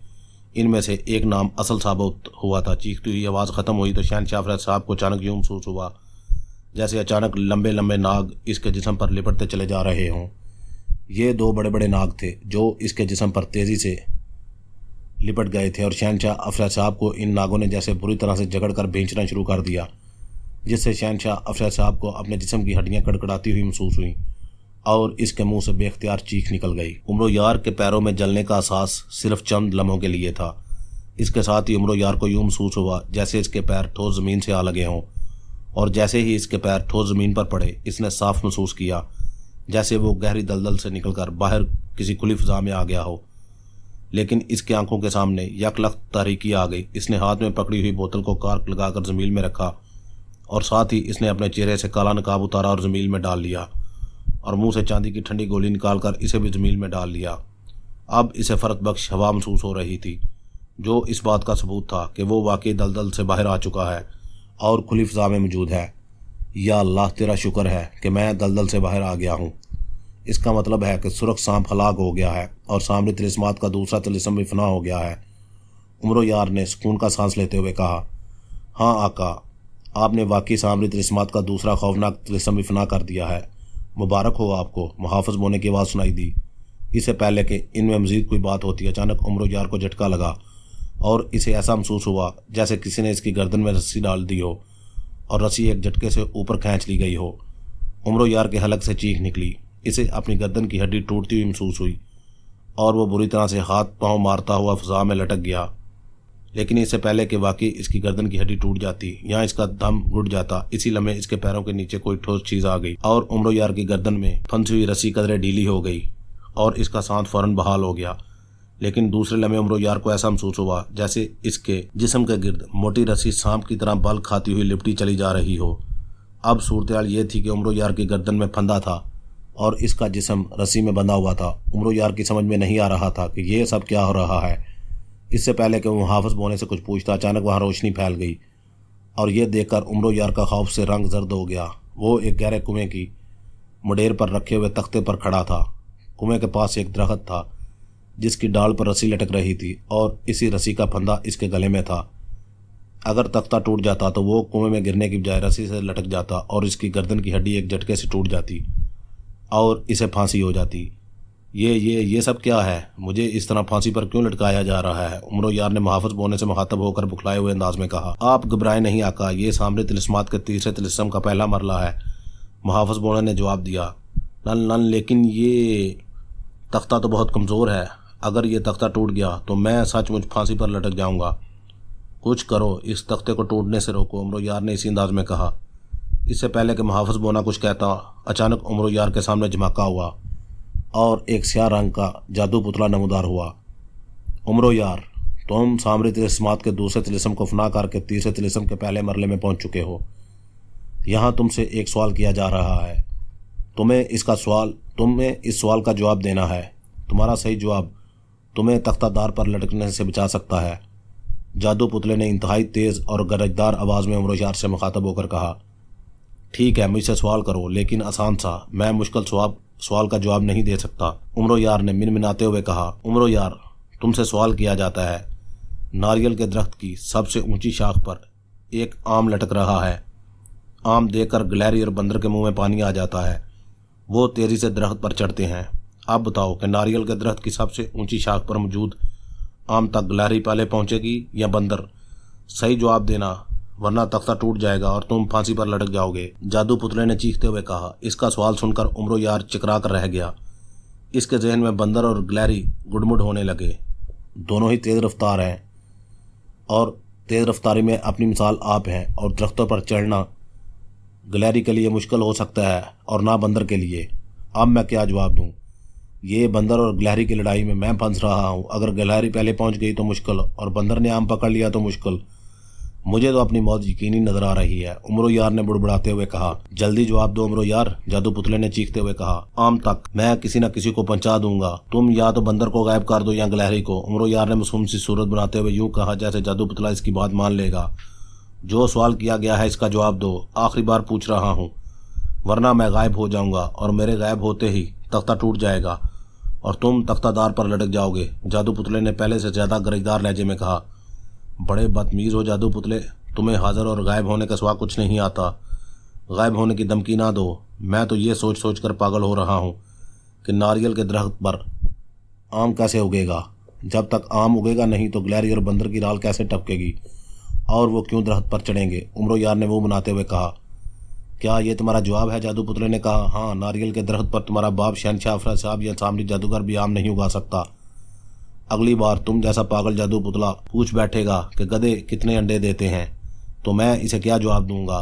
ان میں سے ایک نام اصل ثابت ہوا تھا۔ چیختی ہوئی آواز ختم ہوئی تو شہنشاہ افراد صاحب کو اچانک یوں محسوس ہوا جیسے اچانک لمبے لمبے ناگ اس کے جسم پر لپٹتے چلے جا رہے ہوں۔ یہ دو بڑے بڑے ناگ تھے جو اس کے جسم پر تیزی سے لپٹ گئے تھے اور شہنشاہ افراد صاحب کو ان ناگوں نے جیسے بری طرح سے جکڑ کر بھینچنا شروع کر دیا، جس سے شہنشاہ افراد صاحب کو اپنے جسم کی ہڈیاں کڑکڑاتی ہوئی محسوس ہوئیں اور اس کے منہ سے بے اختیار چیخ نکل گئی۔ عمرو یار کے پیروں میں جلنے کا احساس صرف چند لمحوں کے لیے تھا۔ اس کے ساتھ ہی عمرو یار کو یوں محسوس ہوا جیسے اس کے پیر ٹھوس زمین سے آ لگے ہوں اور جیسے ہی اس کے پیر ٹھوس زمین پر پڑے اس نے صاف محسوس کیا جیسے وہ گہری دلدل سے نکل کر باہر کسی کھلی فضا میں آ گیا ہو، لیکن اس کی آنکھوں کے سامنے یک لخت تاریکی آ گئی۔ اس نے ہاتھ میں پکڑی ہوئی بوتل کو کارک لگا کر زمین میں رکھا اور ساتھ ہی اس نے اپنے چہرے سے کالا نقاب اتارا اور زمین میں ڈال لیا اور منہ سے چاندی کی ٹھنڈی گولی نکال کر اسے بھی زمین میں ڈال لیا۔ اب اسے فرق بخش ہوا محسوس ہو رہی تھی جو اس بات کا ثبوت تھا کہ وہ واقعی دلدل سے باہر آ چکا ہے اور کھلی فضا میں موجود ہے۔ یا اللہ تیرا شکر ہے کہ میں دلدل سے باہر آ گیا ہوں۔ اس کا مطلب ہے کہ سرخ سانپ ہلاک ہو گیا ہے اور سامری طلسمات کا دوسرا طلسم بھی فنا ہو گیا ہے۔ عمرو یار نے سکون کا سانس لیتے ہوئے کہا، ہاں آقا، آپ نے واقعی سامری طلسمات کا دوسرا خوفناک طلسم بھی فنا کر دیا ہے، مبارک ہو آپ کو۔ محافظ بونے کی آواز سنائی دی۔ اس سے پہلے کہ ان میں مزید کوئی بات ہوتی اچانک عمرو یار کو جھٹکا لگا اور اسے ایسا محسوس ہوا جیسے کسی نے اس کی گردن میں رسی ڈال دی ہو اور رسی ایک جھٹکے سے اوپر کھینچ لی گئی ہو۔ عمرو یار کے حلق سے چیخ نکلی۔ اسے اپنی گردن کی ہڈی ٹوٹتی ہوئی محسوس ہوئی اور وہ بری طرح سے ہاتھ پاؤں مارتا ہوا فضا میں لٹک گیا، لیکن اس سے پہلے کہ واقعی اس کی گردن کی ہڈی ٹوٹ جاتی یا اس کا دم گھٹ جاتا، اسی لمحے اس کے پیروں کے نیچے کوئی ٹھوس چیز آ گئی اور عمرو یار کی گردن میں پھنسی ہوئی رسی قدرے ڈھیلی ہو گئی اور اس کا سانس فوراً بحال ہو گیا۔ لیکن دوسرے لمحے عمرو یار کو ایسا محسوس ہوا جیسے اس کے جسم کے گرد موٹی رسی سانپ کی طرح بل کھاتی ہوئی لپٹی چلی جا رہی ہو۔ اب صورتحال یہ تھی کہ عمرو یار کی گردن میں پھندا تھا اور اس کا جسم رسی میں بندھا ہوا تھا۔ عمرو یار کی سمجھ میں نہیں آ رہا تھا کہ یہ سب کیا ہو رہا ہے۔ اس سے پہلے کہ وہ محافظ بونے سے کچھ پوچھتا اچانک وہاں روشنی پھیل گئی اور یہ دیکھ کر عمرو یار کا خوف سے رنگ زرد ہو گیا۔ وہ ایک گہرے کنویں کی مڈیر پر رکھے ہوئے تختے پر کھڑا تھا۔ کنویں کے پاس ایک درخت تھا جس کی ڈال پر رسی لٹک رہی تھی اور اسی رسی کا پھندا اس کے گلے میں تھا۔ اگر تختہ ٹوٹ جاتا تو وہ کنویں میں گرنے کی بجائے رسی سے لٹک جاتا اور اس کی گردن کی ہڈی ایک جھٹکے سے ٹوٹ جاتی اور اسے پھانسی ہو جاتی۔ یہ سب کیا ہے؟ مجھے اس طرح پھانسی پر کیوں لٹکایا جا رہا ہے؟ عمرو یار نے محافظ بونے سے مخاطب ہو کر بکھلائے ہوئے انداز میں کہا۔ آپ گھبرائے نہیں آقا، یہ سامری طلسمات کے تیسرے طلسم کا پہلا مرحلہ ہے، محافظ بونے نے جواب دیا۔ لیکن یہ تختہ تو بہت کمزور ہے، اگر یہ تختہ ٹوٹ گیا تو میں سچ مچ پھانسی پر لٹک جاؤں گا۔ کچھ کرو، اس تختے کو ٹوٹنے سے روکو، عمرو یار نے اسی انداز میں کہا۔ اس سے پہلے کہ محافظ بونا کچھ کہتا اچانک عمرو یار کے سامنے جھماکا ہوا اور ایک سیاہ رنگ کا جادو پتلا نمودار ہوا۔ عمرو یار، تم سامری طلسمات کے دوسرے طلسم کو فنا کر کے تیسرے طلسم کے پہلے مرحلے میں پہنچ چکے ہو۔ یہاں تم سے ایک سوال کیا جا رہا ہے، تمہیں اس سوال کا جواب دینا ہے۔ تمہارا صحیح جواب تمہیں تختہ دار پر لٹکنے سے بچا سکتا ہے۔ جادو پتلے نے انتہائی تیز اور گرجدار آواز میں عمرو یار سے مخاطب ہو کر کہا، ٹھیک ہے، مجھ سے سوال کرو لیکن آسان سا، میں مشکل سوال کا جواب نہیں دے سکتا، عمرو یار نے منمناتے ہوئے کہا۔ عمرو یار، تم سے سوال کیا جاتا ہے، ناریل کے درخت کی سب سے اونچی شاخ پر ایک آم لٹک رہا ہے۔ آم دیکھ کر گلہری اور بندر کے منہ میں پانی آ جاتا ہے، وہ تیزی سے درخت پر چڑھتے ہیں۔ اب بتاؤ کہ ناریل کے درخت کی سب سے اونچی شاخ پر موجود آم تک گلہری پہلے پہنچے گی یا بندر؟ صحیح جواب دینا ورنہ تختہ ٹوٹ جائے گا اور تم پھانسی پر لٹک جاؤ گے، جادو پتلے نے چیختے ہوئے کہا۔ اس کا سوال سن کر عمرو یار چکرا کر رہ گیا۔ اس کے ذہن میں بندر اور گلہری گڈمڈ ہونے لگے۔ دونوں ہی تیز رفتار ہیں اور تیز رفتاری میں اپنی مثال آپ ہیں، اور درختوں پر چڑھنا گلہری کے لیے مشکل ہو سکتا ہے اور نہ بندر کے لیے۔ اب میں کیا جواب دوں؟ یہ بندر اور گلہری کی لڑائی میں پھنس رہا ہوں، اگر گلہری پہلے پہنچ گئی تو مشکل اور بندر نے آم پکڑ لیا تو مشکل۔ مجھے تو اپنی موت یقینی نظر آ رہی ہے، عمرو یار نے بڑبڑاتے ہوئے کہا۔ جلدی جواب دو عمرو یار، جادو پتلے نے چیختے ہوئے کہا۔ آم تک میں کسی نہ کسی کو پہنچا دوں گا، تم یا تو بندر کو غائب کر دو یا گلہری کو، عمرو یار نے معصوم سی صورت بناتے ہوئے یوں کہا جیسے جادو پتلا اس کی بات مان لے گا۔ جو سوال کیا گیا ہے اس کا جواب دو، آخری بار پوچھ رہا ہوں، ورنہ میں غائب ہو جاؤں گا اور میرے غائب ہوتے ہی تختہ ٹوٹ جائے گا اور تم تختہ دار پر لٹک جاؤ گے، جادو پتلے نے پہلے سے زیادہ گرجدار لہجے میں کہا۔ بڑے بدتمیز ہو جادو پتلے، تمہیں حاضر اور غائب ہونے کا سوا کچھ نہیں آتا، غائب ہونے کی دھمکی نہ دو۔ میں تو یہ سوچ کر پاگل ہو رہا ہوں کہ ناریل کے درخت پر آم کیسے اگے گا؟ جب تک آم اگے گا نہیں تو گلہری اور بندر کی رال کیسے ٹپکے گی اور وہ کیوں درخت پر چڑھیں گے؟ عمرو یار نے وہ بناتے ہوئے کہا۔ کیا یہ تمہارا جواب ہے؟ جادو پتلے نے کہا۔ ہاں، ناریل کے درخت پر تمہارا باپ شہنشاہ افرا صاحب یا سامری جادوگر بھی آم نہیں اگا سکتا۔ اگلی بار تم جیسا پاگل جادو پتلا پوچھ بیٹھے گا کہ گدھے کتنے انڈے دیتے ہیں تو میں اسے کیا جواب دوں گا؟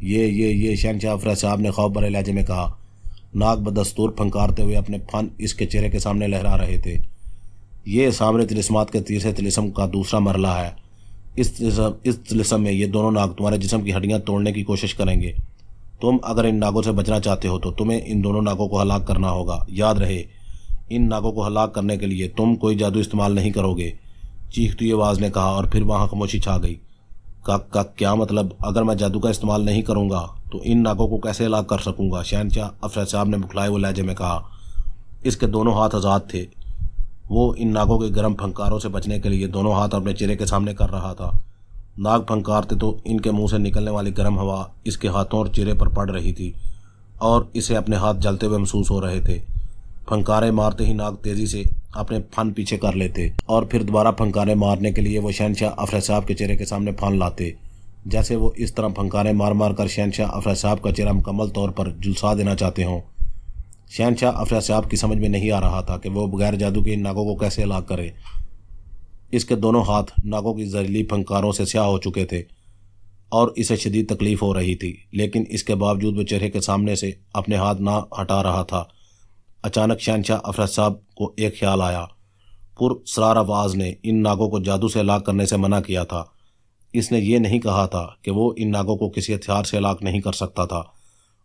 یہ شہنشاہ افریت صاحب نے خوف بھرے لہجے میں کہا۔ ناگ بدستور پھنکارتے ہوئے اپنے پھن اس کے چہرے کے سامنے لہرا رہے تھے۔ یہ سامنے طلسمات کے تیسرے طلسم کا دوسرا مرحلہ ہے۔ اس طلسم میں یہ دونوں ناگ تمہارے جسم کی ہڈیاں توڑنے کی کوشش کریں گے۔ تم اگر ان ناگوں سے بچنا چاہتے ہو تو تمہیں ان دونوں ناگوں کو ہلاک کرنا ہوگا۔ یاد رہے، ان ناگوں کو ہلاک کرنے کے لیے تم کوئی جادو استعمال نہیں کرو گے، چیختی آواز نے کہا، اور پھر وہاں خاموشی چھا گئی۔ کیا مطلب؟ اگر میں جادو کا استعمال نہیں کروں گا تو ان ناگوں کو کیسے ہلاک کر سکوں گا؟ شہنشاہ افریت صاحب نے بکھلائے ہوئے لہجے میں کہا۔ اس کے دونوں ہاتھ آزاد تھے۔ وہ ان ناگوں کے گرم پھنکاروں سے بچنے کے لیے دونوں ہاتھ اپنے چہرے کے سامنے کر رہا تھا۔ ناگ پھنکارتے تو ان کے منہ سے نکلنے والی گرم ہوا اس کے ہاتھوں اور چہرے پر پڑ رہی تھی اور اسے اپنے ہاتھ جلتے ہوئے محسوس ہو رہے تھے۔ پھنکارے مارتے ہی ناگ تیزی سے اپنے پھن پیچھے کر لیتے اور پھر دوبارہ پھنکارے مارنے کے لیے وہ شہنشاہ افریت صاحب کے چہرے کے سامنے پھن لاتے۔ جیسے وہ اس طرح پھنکارے مار مار کر شہنشاہ افریت صاحب کا چہرہ مکمل طور پر جھلسا دینا چاہتے ہوں۔ شہنشاہ افریت صاحب کی سمجھ میں نہیں آ رہا تھا کہ وہ بغیر جادو کے ان ناگوں کو کیسے ہلاک کرے۔ اس کے دونوں ہاتھ ناگوں کی زہریلی پھنکاروں سے سیاہ ہو چکے تھے اور اسے شدید تکلیف ہو رہی تھی، لیکن اس کے باوجود وہ چہرے کے سامنے سے اپنے ہاتھ نہ ہٹا رہا تھا۔ اچانک شہنشاہ افریت صاحب کو ایک خیال آیا۔ پراسرار آواز نے ان ناگوں کو جادو سے ہلاک کرنے سے منع کیا تھا۔ اس نے یہ نہیں کہا تھا کہ وہ ان ناگوں کو کسی ہتھیار سے ہلاک نہیں کر سکتا تھا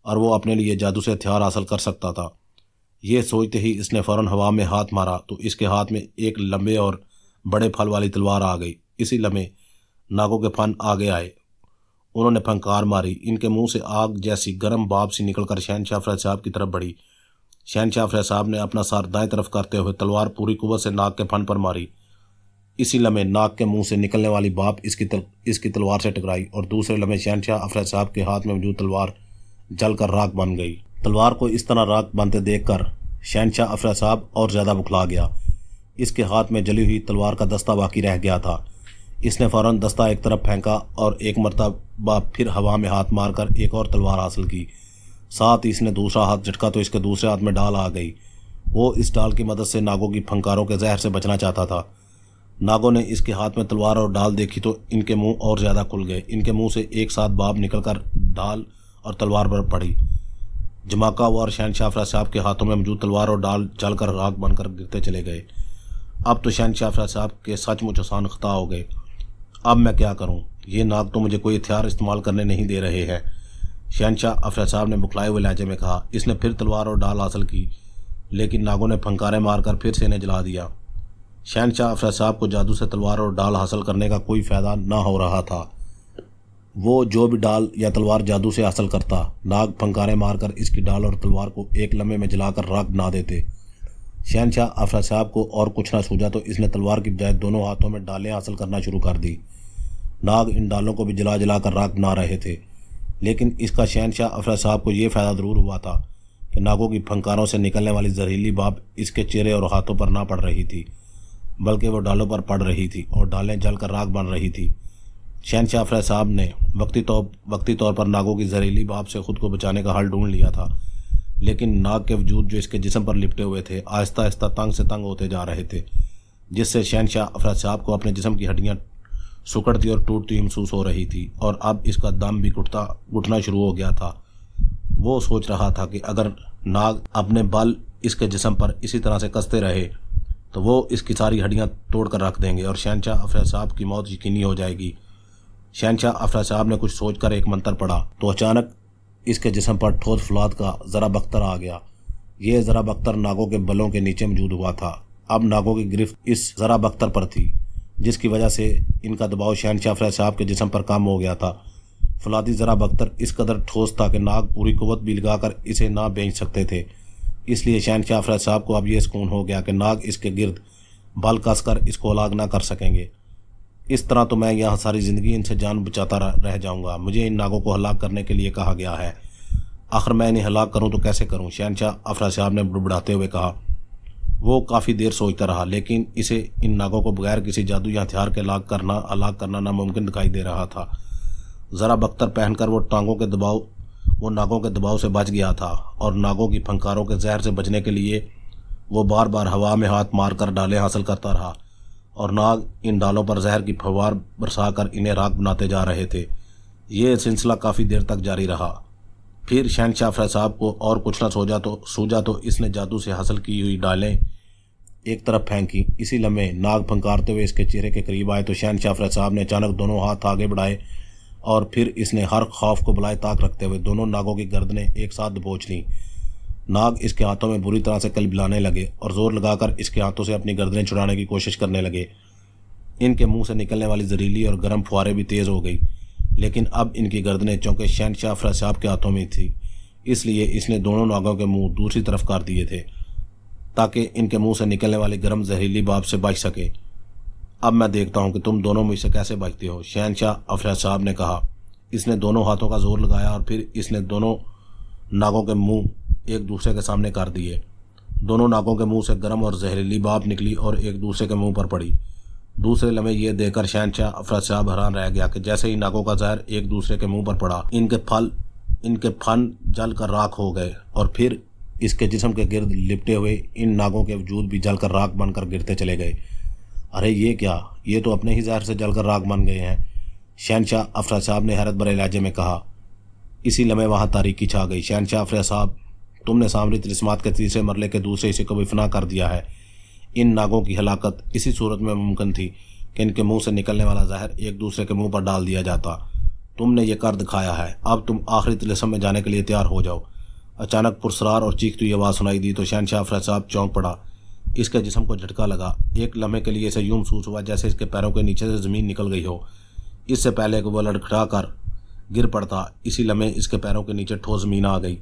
اور وہ اپنے لیے جادو سے ہتھیار حاصل کر سکتا تھا۔ یہ سوچتے ہی اس نے فوراً ہوا میں ہاتھ مارا تو اس کے ہاتھ میں ایک لمبے اور بڑے پھل والی تلوار آ گئی۔ اسی لمحے ناگوں کے پھن آگے آئے، انہوں نے پھنکار ماری۔ ان کے منہ سے آگ جیسی گرم بھاپ سی نکل کر شہنشاہ افریت صاحب کی طرف بڑھی۔ شہنشاہ افریت صاحب نے اپنا سر دائیں طرف کرتے ہوئے تلوار پوری قوت سے ناگ کے پھن پر ماری۔ اسی لمحے ناگ کے منہ سے نکلنے والی بھاپ اس کی تلوار سے ٹکرائی اور دوسرے لمحے شہنشاہ افریت صاحب کے ہاتھ میں موجود تلوار جل کر راکھ بن گئی۔ تلوار کو اس طرح راکھ بنتے دیکھ کر شہنشاہ افریت صاحب اور زیادہ بکھلا گیا۔ اس کے ہاتھ میں جلی ہوئی تلوار کا دستہ باقی رہ گیا تھا۔ اس نے فوراً دستہ ایک طرف پھینکا اور ایک مرتبہ پھر ہوا میں ہاتھ مار کر ایک اور تلوار حاصل کی۔ ساتھ ہی اس نے دوسرا ہاتھ جھٹکا تو اس کے دوسرے ہاتھ میں ڈال آ گئی۔ وہ اس ڈال کی مدد سے ناگوں کی پھنکاروں کے زہر سے بچنا چاہتا تھا۔ ناگوں نے اس کے ہاتھ میں تلوار اور ڈال دیکھی تو ان کے منہ اور زیادہ کھل گئے۔ ان کے منہ سے ایک ساتھ بھاپ نکل کر ڈال اور تلوار پر پڑی۔ جھماکا ہوا اور شہنشاہ افریت صاحب کے ہاتھوں میں موجود تلوار اور ڈال جل کر راکھ بن کر گرتے چلے گئے۔ اب تو شہنشاہ افریت صاحب کے سچ مچ آسان خطا ہو گئے۔ اب میں کیا کروں؟ یہ ناگ تو مجھے کوئی ہتھیار استعمال کرنے نہیں دے رہے ہیں، شہنشاہ افریت صاحب نے بکھلائے ہوئے لہجے میں کہا۔ اس نے پھر تلوار اور ڈال حاصل کی، لیکن ناگوں نے پھنکارے مار کر پھر سے انہیں جلا دیا۔ شہنشاہ افریت صاحب کو جادو سے تلوار اور ڈال حاصل کرنے کا کوئی فائدہ نہ ہو رہا تھا۔ وہ جو بھی ڈال یا تلوار جادو سے حاصل کرتا، ناگ پھنکارے مار کر اس کی ڈال اور تلوار کو ایک لمحے میں جلا کر راکھ بنا دیتے۔ شہنشاہ افریت صاحب کو اور کچھ نہ سوجا تو اس نے تلوار کی بجائے دونوں ہاتھوں میں ڈالیں حاصل کرنا شروع کر دی۔ ناگ ان ڈالوں کو بھی جلا جلا کر راکھ بنا رہے تھے، لیکن اس کا شہنشاہ افریت صاحب کو یہ فائدہ ضرور ہوا تھا کہ ناگوں کی پھنکاروں سے نکلنے والی زہریلی بھاپ اس کے چہرے اور ہاتھوں پر نہ پڑ رہی تھی، بلکہ وہ ڈالوں پر پڑ رہی تھی اور ڈالیں جل کر راکھ بن رہی تھی۔ شہنشاہ افریت صاحب نے وقتی طور پر ناگوں کی زہریلی بھاپ سے خود کو بچانے کا حل ڈھونڈ لیا تھا، لیکن ناگ کے وجود جو اس کے جسم پر لپٹے ہوئے تھے آہستہ آہستہ تنگ سے تنگ ہوتے جا رہے تھے، جس سے شہنشاہ افریت صاحب کو اپنے جسم کی ہڈیاں سکڑتی اور ٹوٹتی محسوس ہو رہی تھی اور اب اس کا دم بھی گھٹنا شروع ہو گیا تھا۔ وہ سوچ رہا تھا کہ اگر ناگ اپنے بل اس کے جسم پر اسی طرح سے کستے رہے تو وہ اس کی ساری ہڈیاں توڑ کر رکھ دیں گے اور شہنشاہ افریت صاحب کی موت یقینی ہو جائے گی۔ شہنشاہ افریت صاحب نے کچھ سوچ کر ایک منتر پڑھا تو اچانک اس کے جسم پر ٹھوس فولاد کا ذرا بختر آ گیا۔ یہ ذرا بختر ناگوں کے بلوں کے نیچے موجود ہوا تھا۔ اب ناگوں کی گرفت اس ذرا بختر پر تھی، جس کی وجہ سے ان کا دباؤ شہنشاہ افریت صاحب کے جسم پر کم ہو گیا تھا۔ فولادی ذرا بختر اس قدر ٹھوس تھا کہ ناگ پوری قوت بھی لگا کر اسے نہ بھینچ سکتے تھے، اس لیے شہنشاہ افریت صاحب کو اب یہ سکون ہو گیا کہ ناگ اس کے گرد بل کس کر اس کو ہلاک نہ کر سکیں گے۔ اس طرح تو میں یہاں ساری زندگی ان سے جان بچاتا رہ جاؤں گا۔ مجھے ان ناگوں کو ہلاک کرنے کے لیے کہا گیا ہے، آخر میں انہیں ہلاک کروں تو کیسے کروں؟ شہنشاہ افریت صاحب نے بڑبڑاتے ہوئے کہا۔ وہ کافی دیر سوچتا رہا، لیکن اسے ان ناگوں کو بغیر کسی جادو یا ہتھیار کے ہلاک کرنا ناممکن دکھائی دے رہا تھا۔ ذرا بختر پہن کر وہ ناگوں کے دباؤ سے بچ گیا تھا اور ناگوں کی پھنکاروں کے زہر سے بچنے کے لیے وہ بار بار ہوا میں ہاتھ مار کر ڈالیں حاصل کرتا رہا اور ناگ ان ڈالوں پر زہر کی پھوار برسا کر انہیں راکھ بناتے جا رہے تھے۔ یہ سلسلہ کافی دیر تک جاری رہا۔ پھر شہنشاہ افریاد صاحب کو اور کچھ نہ سوجا تو اس نے جادو سے حاصل کی ہوئی ڈالیں ایک طرف پھینکی۔ اسی لمحے ناگ پھنکارتے ہوئے اس کے چہرے کے قریب آئے تو شہنشاہ افریاد صاحب نے اچانک دونوں ہاتھ آگے بڑھائے اور پھر اس نے ہر خوف کو بلائے طاق رکھتے ہوئے دونوں ناگوں کی گردنیں ایک ساتھ دبوچ لیں۔ ناگ اس کے ہاتھوں میں بری طرح سے کلبلانے لگے اور زور لگا کر اس کے ہاتھوں سے اپنی گردنیں چھڑانے کی کوشش کرنے لگے۔ ان کے منہ سے نکلنے والی زہریلی اور گرم فواریں بھی تیز ہو گئی، لیکن اب ان کی گردنیں چونکہ شہنشاہ افریاد صاحب کے ہاتھوں میں تھی، اس لیے اس نے دونوں ناگوں کے منہ دوسری طرف کر دیے تھے تاکہ ان کے منہ سے نکلنے والی گرم زہریلی بھاپ سے بچ سکے۔ اب میں دیکھتا ہوں کہ تم دونوں مجھ سے کیسے بچتے ہو، شہنشاہ افریاد صاحب نے کہا۔ اس نے دونوں ہاتھوں کا زور لگایا اور پھر اس نے دونوں ناگوں کے منہ ایک دوسرے کے سامنے کر دیے۔ دونوں ناگوں کے منہ سے گرم اور زہریلی بھاپ نکلی اور ایک دوسرے کے منہ پر پڑی۔ دوسرے لمحے یہ دیکھ کر شہنشاہ افریاد صاحب حیران رہ گیا کہ جیسے ہی ناگوں کا زہر ایک دوسرے کے منہ پر پڑا، ان کے پھن جل کر راکھ ہو گئے اور پھر اس کے جسم کے گرد لپٹے ہوئے ان ناگوں کے وجود بھی جل کر راکھ بن کر گرتے چلے گئے۔ ارے یہ کیا، یہ تو اپنے ہی زہر سے جل کر راکھ بن گئے ہیں، شہنشاہ افریاد صاحب نے حیرت بھرے لہجے میں کہا۔ اسی لمحے وہاں تاریکی چھا گئی۔ شہنشاہ افریاد صاحب، تم نے سامری طلسمات کے تیسرے مرلے کے دوسرے حصے کو بھی فنا کر دیا ہے۔ ان ناگوں کی ہلاکت اسی صورت میں ممکن تھی کہ ان کے منہ سے نکلنے والا زہر ایک دوسرے کے منہ پر ڈال دیا جاتا۔ تم نے یہ کر دکھایا ہے، اب تم آخری طلسم میں جانے کے لیے تیار ہو جاؤ۔ اچانک پرسرار اور چیختی ہوئی آواز سنائی دی تو شہنشاہ افریاد صاحب چونک پڑا۔ اس کے جسم کو جھٹکا لگا۔ ایک لمحے کے لیے اسے یوں محسوس ہوا جیسے اس کے پیروں کے نیچے سے زمین نکل گئی ہو۔ اس سے پہلے کہ وہ لڑکھڑا کر گر پڑتا، اسی لمحے اس کے پیروں کے نیچے ٹھوس زمین آ گئی۔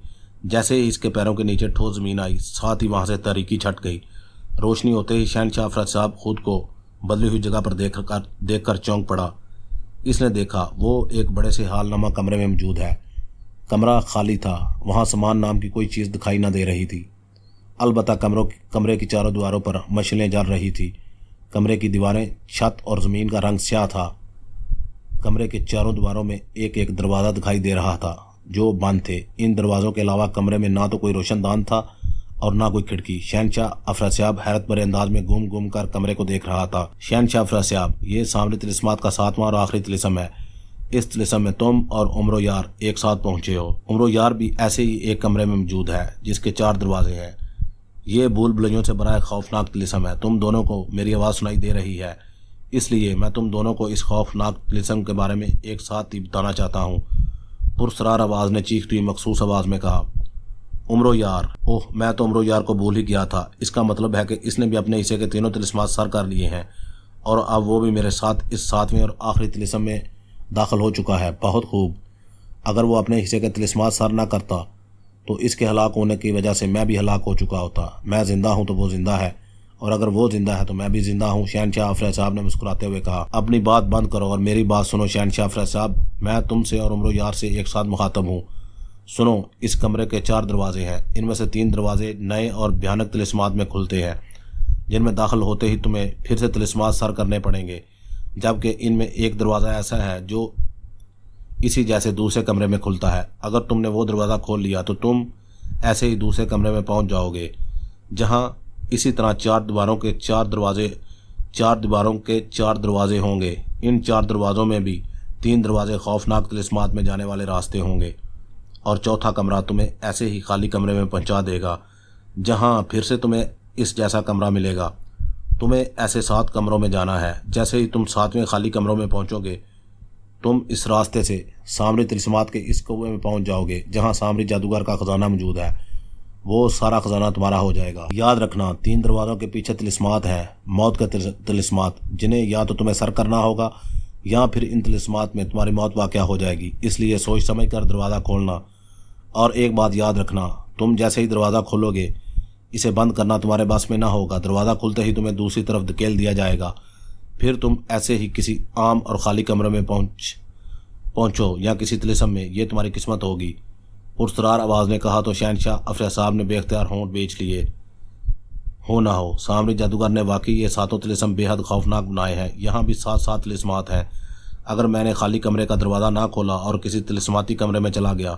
جیسے ہی اس کے پیروں کے نیچے ٹھوس زمین آئی، ساتھ ہی وہاں سے تاریکی چھٹ گئی۔ روشنی ہوتے ہی شہنشاہ افریاد صاحب خود کو بدلی ہوئی جگہ پر دیکھ کر چونک پڑا۔ اس نے دیکھا وہ ایک بڑے سے ہال نما کمرے میں موجود ہے۔ کمرہ خالی تھا، وہاں سامان نام کی کوئی چیز دکھائی نہ دے رہی تھی، البتہ کمرے کی چاروں دیواروں پر مشعلیں جل رہی تھی۔ کمرے کی دیواریں، چھت اور زمین کا رنگ سیاہ تھا۔ کمرے کے چاروں دیواروں میں ایک ایک دروازہ دکھائی دے رہا تھا جو بند تھے۔ ان دروازوں کے علاوہ کمرے میں نہ تو کوئی روشن دان تھا اور نہ کوئی کھڑکی۔ شہنشاہ افریاد صاحب حیرت بھرے انداز میں گھوم کر کمرے کو دیکھ رہا تھا۔ شہنشاہ افریاد صاحب، یہ سامری طلسمات کا 7واں اور آخری طلسم ہے۔ اس طلسم میں تم اور عمرو یار ایک ساتھ پہنچے ہو۔ عمرو یار بھی ایسے ہی ایک کمرے میں موجود ہے جس کے 4 دروازے ہیں۔ یہ بھول بھلائیوں سے بھرا ایک خوفناک طلسم ہے۔ تم دونوں کو میری آواز سنائی دے رہی ہے، اس لیے میں تم دونوں کو اس خوفناک طلسم کے بارے میں ایک ساتھ ہی بتانا چاہتا ہوں، پرسرار آواز نے چیختی ہوئی مخصوص آواز میں کہا۔ عمرو یار، اوہ میں تو عمرو یار کو بھول ہی گیا تھا۔ اس کا مطلب ہے کہ اس نے بھی اپنے حصے کے تینوں طلسمات سر کر لیے ہیں اور اب وہ بھی میرے ساتھ اس 7ویں اور آخری طلسم میں داخل ہو چکا ہے۔ بہت خوب۔ اگر وہ اپنے حصے کے طلسمات سر نہ کرتا تو اس کے ہلاک ہونے کی وجہ سے میں بھی ہلاک ہو چکا ہوتا۔ میں زندہ ہوں تو وہ زندہ ہے، اور اگر وہ زندہ ہے تو میں بھی زندہ ہوں، شہنشاہ افریاد صاحب نے مسکراتے ہوئے کہا۔ اپنی بات بند کرو اور میری بات سنو شہنشاہ افریاد صاحب، میں تم سے اور عمرو یار سے ایک ساتھ مخاطب ہوں۔ سنو، اس کمرے کے 4 دروازے ہیں، ان میں سے 3 دروازے نئے اور بھیانک طلسمات میں کھلتے ہیں، جن میں داخل ہوتے ہی تمہیں پھر سے طلسمات سر کرنے پڑیں گے، جبکہ ان میں ایک دروازہ ایسا ہے جو اسی جیسے دوسرے کمرے میں کھلتا ہے۔ اگر تم نے وہ دروازہ کھول لیا تو تم ایسے ہی دوسرے کمرے میں پہنچ جاؤ گے، جہاں اسی طرح 4 دیواروں کے 4 دروازے ہوں گے۔ ان 4 دروازوں میں بھی 3 دروازے خوفناک طلسمات میں جانے والے راستے ہوں گے، اور چوتھا کمرہ تمہیں ایسے ہی خالی کمرے میں پہنچا دے گا، جہاں پھر سے تمہیں اس جیسا کمرہ ملے گا۔ تمہیں ایسے 7 کمروں میں جانا ہے۔ جیسے ہی تم 7ویں خالی کمروں میں پہنچو گے، تم اس راستے سے سامری طلسمات کے اس کوے میں پہنچ جاؤ گے جہاں سامری جادوگر کا خزانہ موجود ہے۔ وہ سارا خزانہ تمہارا ہو جائے گا۔ یاد رکھنا، 3 دروازوں کے پیچھے طلسمات ہیں، موت کے طلسمات، جنہیں یا تو تمہیں سر کرنا ہوگا یا پھر ان طلسمات میں تمہاری موت واقع ہو جائے گی۔ اس لیے سوچ سمجھ کر دروازہ کھولنا۔ اور ایک بات یاد رکھنا، تم جیسے ہی دروازہ کھولو گے، اسے بند کرنا تمہارے بس میں نہ ہوگا۔ دروازہ کھلتے ہی تمہیں دوسری طرف دھکیل دیا جائے گا، پھر تم ایسے ہی کسی عام اور خالی کمرے میں پہنچو یا کسی طلسم میں، یہ تمہاری قسمت ہوگی، پرسرار آواز نے کہا تو شہنشاہ افریاد صاحب نے بے اختیار ہونٹ بیچ لیے۔ ہو نہ ہو، سامری جادوگر نے واقعی یہ 7 طلسم بے حد خوفناک بنائے ہیں۔ یہاں بھی 7 طلسمات ہیں۔ اگر میں نے خالی کمرے کا دروازہ نہ کھولا اور کسی طلسماتی کمرے میں چلا گیا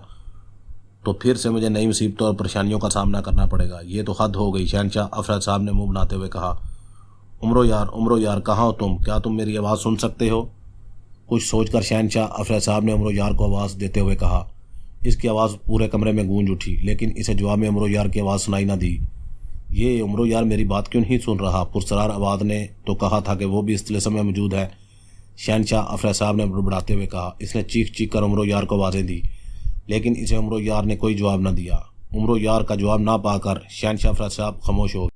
تو پھر سے مجھے نئی مصیبتوں اور پریشانیوں کا سامنا کرنا پڑے گا۔ یہ تو حد ہو گئی، شہنشاہ افریاد صاحب نے منہ بناتے ہوئے کہا۔ عمرو یار، کہاں ہو تم؟ کیا تم میری آواز سن سکتے ہو؟ کچھ سوچ کر شہنشاہ افرید صاحب نے عمرو یار کو آواز دیتے ہوئے کہا۔ اس کی آواز پورے کمرے میں گونج اٹھی، لیکن اسے جواب میں عمرو یار کی آواز سنائی نہ دی۔ یہ عمرو یار میری بات کیوں نہیں سن رہا؟ پرسرار آواز نے تو کہا تھا کہ وہ بھی اس طلسم میں موجود ہے، شہنشاہ افرید صاحب نے بڑبڑاتے ہوئے کہا۔ اس نے چیخ چیخ کر عمرو یار کو آوازیں دی، لیکن اسے عمرو یار نے کوئی جواب نہ دیا۔ عمرو یار کا جواب نہ پا کر شہنشاہ افرید صاحب خاموش ہو گئے۔